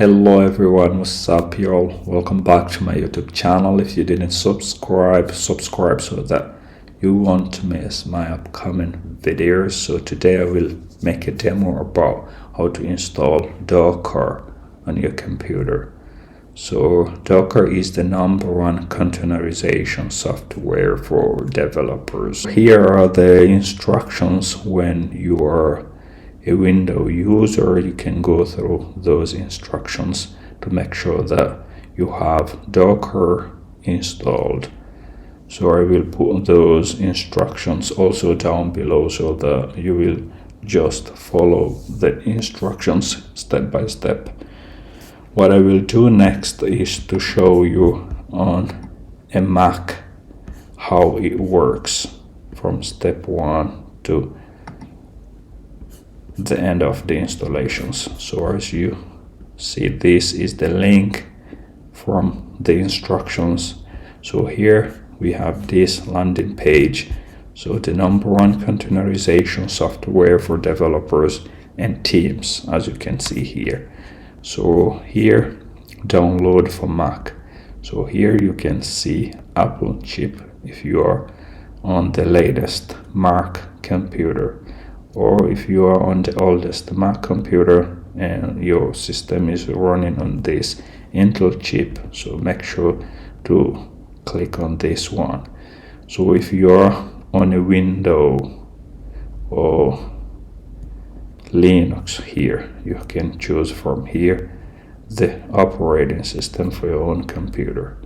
Hello everyone, what's up y'all? Welcome back to my YouTube channel. If you didn't subscribe so that you won't miss my upcoming videos. So today I will make a demo about how to install Docker on your computer. So Docker is the #1 containerization software for developers. Here are the instructions when you are a Windows user. You can go through those instructions to make sure that you have Docker installed. So I will put those instructions also down below so that you will just follow the instructions step by step. What I will do next is to show you on a Mac how it works from step 1 to the end of the installations. So as you see, this is the link from the instructions. So here we have this landing page. So the #1 containerization software for developers and teams, as you can see here. So here, download for Mac. So here you can see Apple chip if you are on the latest Mac computer, or if you are on the oldest Mac computer and your system is running on this Intel chip, so make sure to click on this one. So if you are on a Windows or Linux, here you can choose from here the operating system for your own computer.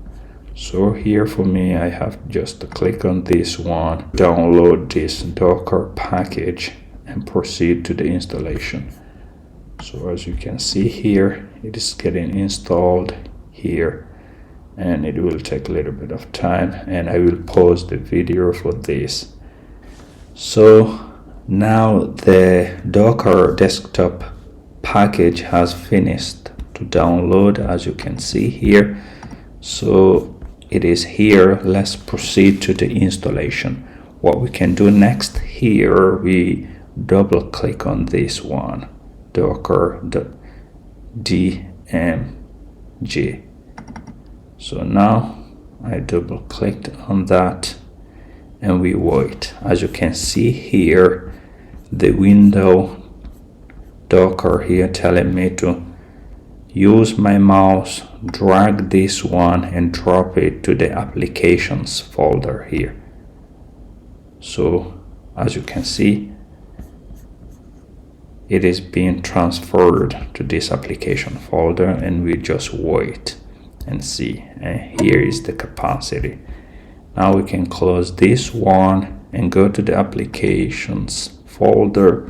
So here for me, I have just to click on this one, download this Docker package and proceed to the installation. So as you can see here, it is getting installed here, and it will take a little bit of time, and I will pause the video for this. So now the Docker desktop package has finished to download, as you can see here. So it is here. Let's proceed to the installation. What we can do next, here we double click on this one, docker.dmg. So now I double clicked on that and we wait. As you can see here, the window Docker here telling me to use my mouse, drag this one and drop it to the applications folder here. So as you can see, it is being transferred to this application folder, and we just wait and see. And here is the capacity. Now we can close this one and go to the applications folder.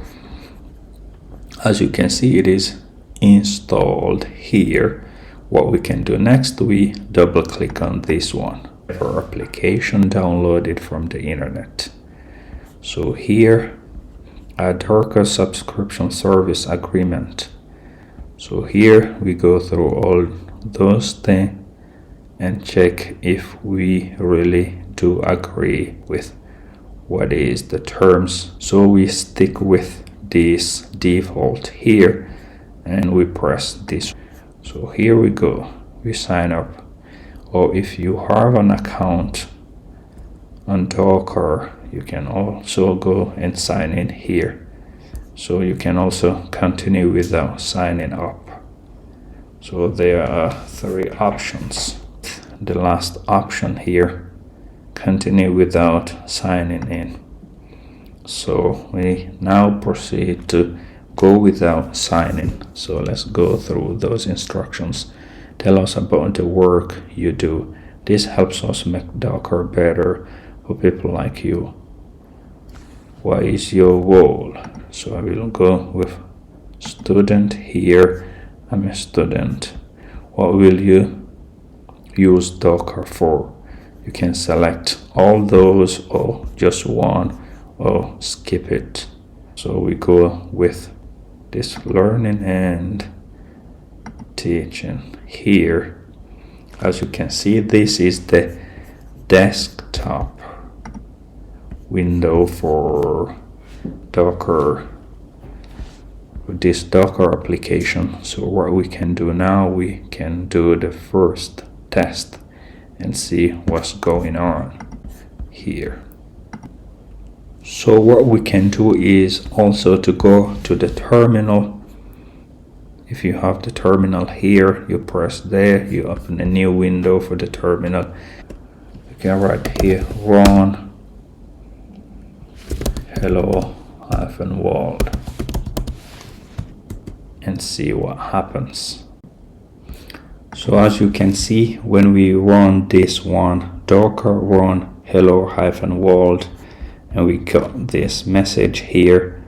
As you can see, it is installed here. What we can do next, we double click on this one for application downloaded from the internet. So here, a Docker subscription service agreement. So here we go through all those things and check if we really do agree with what is the terms. So we stick with this default here and we press this. So here we go, we sign up. Or if you have an account on Docker, you can also go and sign in here. So you can also continue without signing up. So there are 3 options. The last option here, continue without signing in. So we now proceed to go without signing. So let's go through those instructions. Tell us about the work you do. This helps us make Docker better for people like you. What is your role? So I will go with student here. I'm a student. What will you use Docker for? You can select all those or just one or skip it. So we go with this learning and teaching here. As you can see, this is the desktop window for Docker with this Docker application. So what we can do now, we can do the first test and see what's going on here. So what we can do is also to go to the terminal. If you have the terminal here, you press there, you open a new window for the terminal. You can write here run hello-world and see what happens. So as you can see, when we run this one, docker run hello-world, and we got this message here,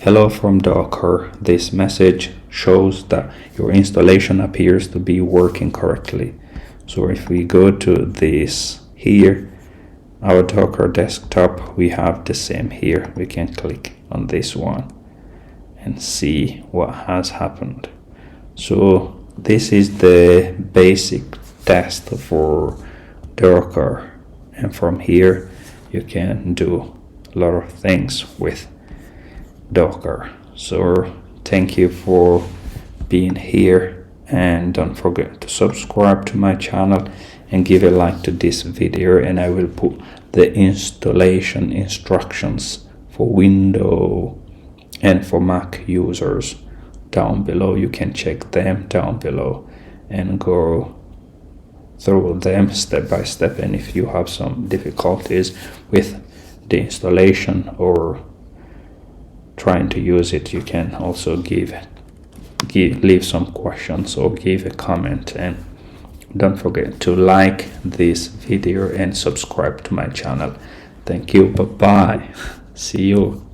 hello from Docker. This message shows that your installation appears to be working correctly. So if we go to this here, our Docker desktop, we have the same here. We can click on this one and see what has happened. So this is the basic test for Docker, and from here you can do a lot of things with Docker. So thank you for being here, and don't forget to subscribe to my channel and give a like to this video, and I will put the installation instructions for Windows and for Mac users down below. You can check them down below and go through them step by step, and if you have some difficulties with the installation or trying to use it, you can also leave some questions or give a comment. And don't forget to like this video and subscribe to my channel. Thank you. Bye bye. See you.